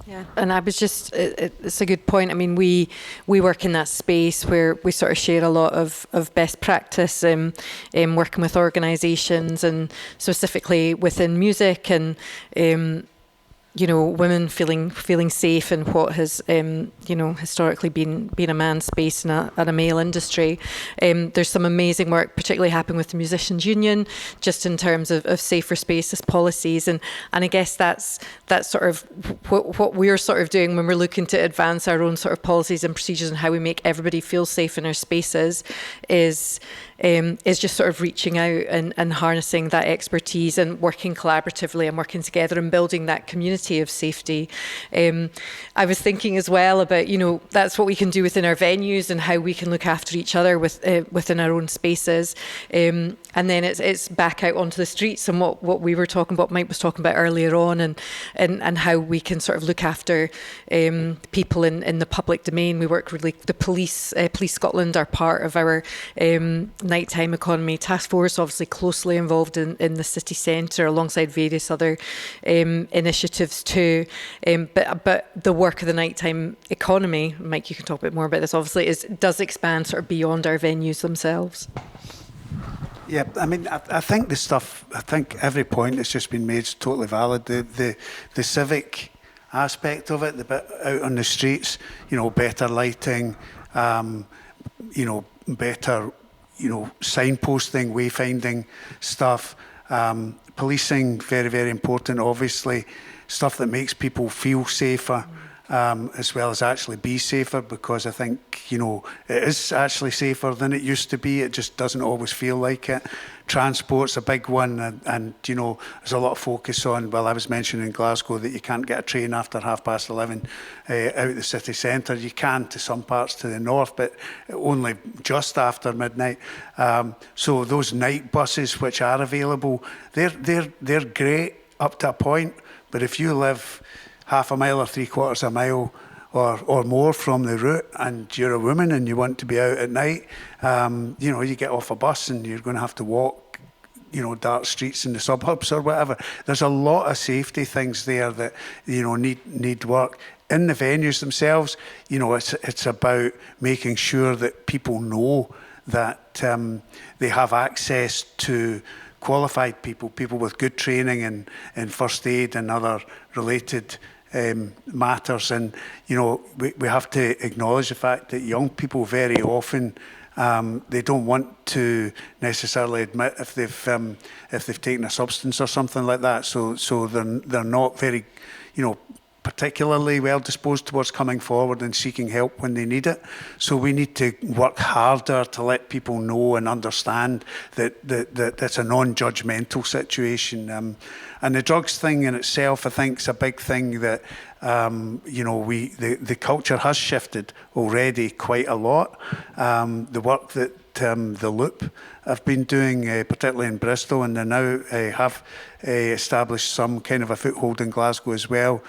Yeah, and I was just, it's a good point. I mean, we work in that space where we sort of share a lot of best practice in working with organisations, and specifically within music, and women feeling safe in what has historically been a man's space in a male industry. There's some amazing work, particularly happening with the Musicians Union, just in terms of safer spaces policies, and I guess that's sort of what we're sort of doing when we're looking to advance our own sort of policies and procedures and how we make everybody feel safe in our spaces is just sort of reaching out and harnessing that expertise and working collaboratively and working together and building that community of safety. I was thinking as well about, that's what we can do within our venues and how we can look after each other within our own spaces. And then it's back out onto the streets, and what we were talking about, Mike was talking about earlier on, and how we can sort of look after people in the public domain. We work with the Police Scotland are part of our nighttime economy task force, obviously closely involved in the city centre alongside various other initiatives too. But the work of the nighttime economy, Mike, you can talk a bit more about this, obviously, does expand sort of beyond our venues themselves. Yeah, I mean, I think every point that's just been made is totally valid. The civic aspect of it, the bit out on the streets, better lighting, better, signposting, wayfinding stuff, policing, very, very important, obviously, stuff that makes people feel safer, as well as actually be safer, because I think, it is actually safer than it used to be. It just doesn't always feel like it. Transport's a big one, and there's a lot of focus on, well, I was mentioning in Glasgow that you can't get a train after 11:30 out the city centre. You can to some parts to the north, but only just after midnight. So those night buses which are available, they're great up to a point, but if you live half a mile or 3/4 of a mile or more from the route, and you're a woman and you want to be out at night, you get off a bus and you're going to have to walk, dark streets in the suburbs or whatever. There's a lot of safety things there that, need work. In the venues themselves, it's about making sure that people know that they have access to qualified people with good training in first aid and other related matters. And we have to acknowledge the fact that young people very often they don't want to necessarily admit if they've taken a substance or something like that. So they're not very particularly well disposed towards coming forward and seeking help when they need it. So we need to work harder to let people know and understand that it's a non-judgmental situation. And the drugs thing in itself, I think, is a big thing that the culture has shifted already quite a lot. The work that the Loop have been doing, particularly in Bristol, and they now have established some kind of a foothold in Glasgow as well,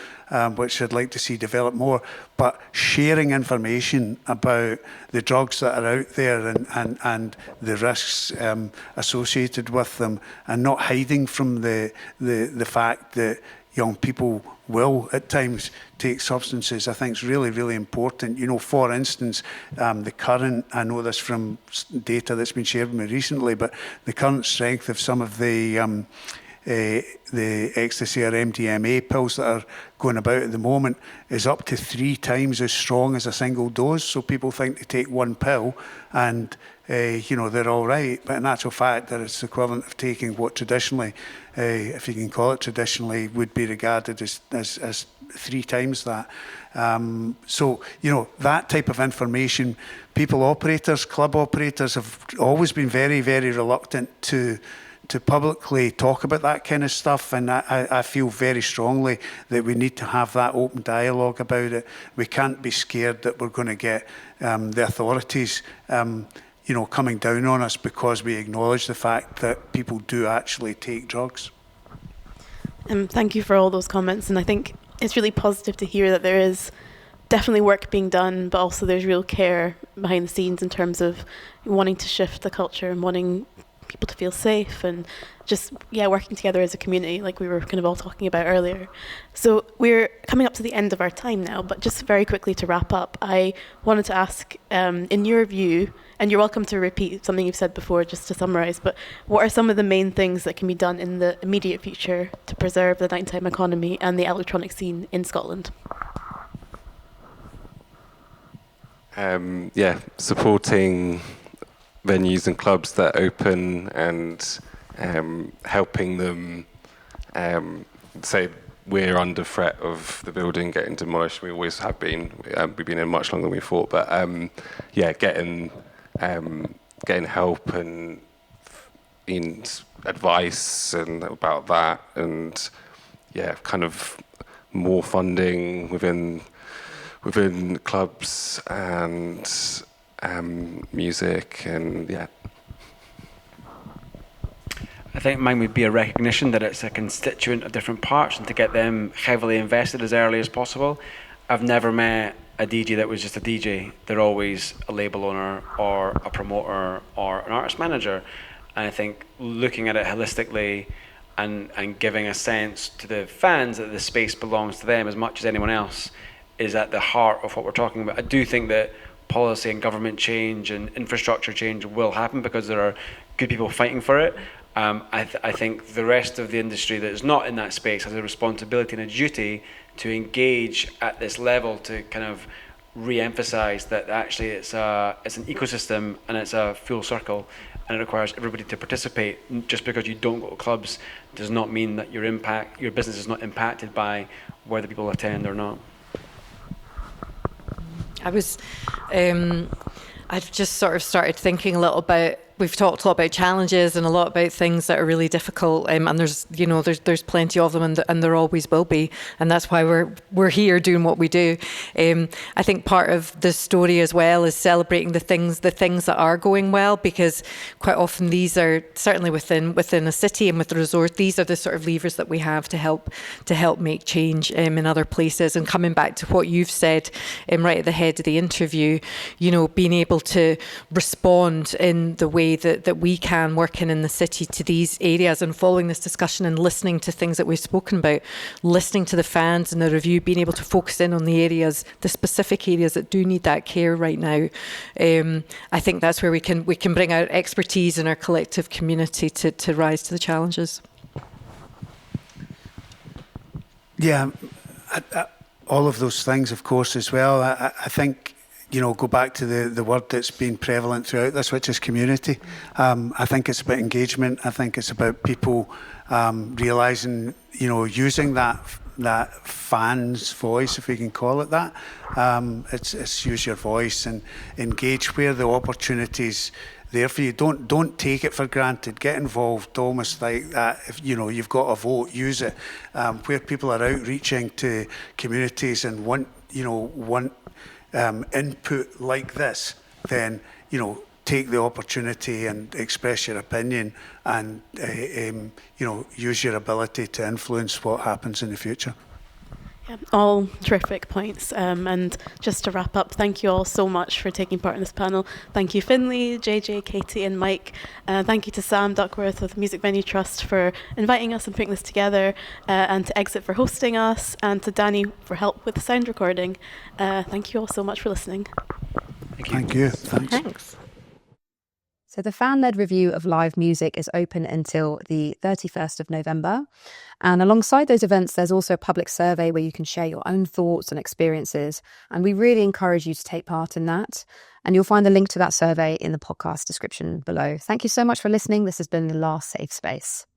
which I'd like to see develop more. But sharing information about the drugs that are out there and the risks associated with them, and not hiding from the fact that young people will at times take substances, I think is really, really important. For instance, the current, I know this from data that's been shared with me recently, but the current strength of some of the ecstasy or MDMA pills that are going about at the moment is up to 3 times as strong as a single dose. So people think they take one pill and they're all right, but in actual fact, that it's equivalent of taking what traditionally, if you can call it traditionally, would be regarded as 3 times that. That type of information, club operators have always been very, very reluctant to publicly talk about that kind of stuff, and I feel very strongly that we need to have that open dialogue about it. We can't be scared that we're going to get the authorities coming down on us because we acknowledge the fact that people do actually take drugs. Thank you for all those comments, and I think it's really positive to hear that there is definitely work being done, but also there's real care behind the scenes in terms of wanting to shift the culture and wanting people to feel safe and just working together as a community, like we were kind of all talking about earlier. So we're coming up to the end of our time now, but just very quickly to wrap up, I wanted to ask, in your view, and you're welcome to repeat something you've said before just to summarise, but what are some of the main things that can be done in the immediate future to preserve the nighttime economy and the electronic scene in Scotland? Supporting venues and clubs that open and helping them say we're under threat of the building getting demolished. We always have been. We've been in much longer than we thought, but getting help and advice and about that, and kind of more funding within clubs and music, and I think mine would be a recognition that it's a constituent of different parts and to get them heavily invested as early as possible. I've never met a DJ that was just a DJ. They're always a label owner or a promoter or an artist manager. And I think looking at it holistically and giving a sense to the fans that the space belongs to them as much as anyone else is at the heart of what we're talking about. I do think that policy and government change and infrastructure change will happen because there are good people fighting for it. I think the rest of the industry that is not in that space has a responsibility and a duty to engage at this level to kind of re-emphasize that actually it's an ecosystem and it's a full circle, and it requires everybody to participate. Just because you don't go to clubs does not mean that your business is not impacted by whether people attend or not. I've just sort of started thinking a little about, we've talked a lot about challenges and a lot about things that are really difficult, and there's plenty of them, and there always will be, and that's why we're here doing what we do. I think part of the story as well is celebrating the things that are going well, because quite often these are certainly within a city and with the resort. These are the sort of levers that we have to help make change in other places. And coming back to what you've said right at the head of the interview, being able to respond in the way that we can, working in the city, to these areas, and following this discussion and listening to things that we've spoken about, listening to the fans in the review, being able to focus in on the specific areas that do need that care right now. I think that's where we can bring our expertise and our collective community to rise to the challenges. Yeah, all of those things, of course, as well. I think, go back to the word that's been prevalent throughout this, which is community. I think it's about engagement. I think it's about people realising, using that that fan's voice, if we can call it that. It's use your voice and engage where the opportunities there for you. Don't take it for granted. Get involved, almost like that. If you've got a vote, use it. Where people are outreaching to communities and want input like this, then take the opportunity and express your opinion, and use your ability to influence what happens in the future. Yeah, all terrific points. And just to wrap up, thank you all so much for taking part in this panel. Thank you, Finlay, JJ, Katie, and Mike. Thank you to Sam Duckworth of the Music Venue Trust for inviting us and putting this together, and to Exit for hosting us, and to Danny for help with the sound recording. Thank you all so much for listening. Thank you. Thanks. So the fan-led review of live music is open until the 31st of November. And alongside those events, there's also a public survey where you can share your own thoughts and experiences. And we really encourage you to take part in that. And you'll find the link to that survey in the podcast description below. Thank you so much for listening. This has been The Last Safe Space.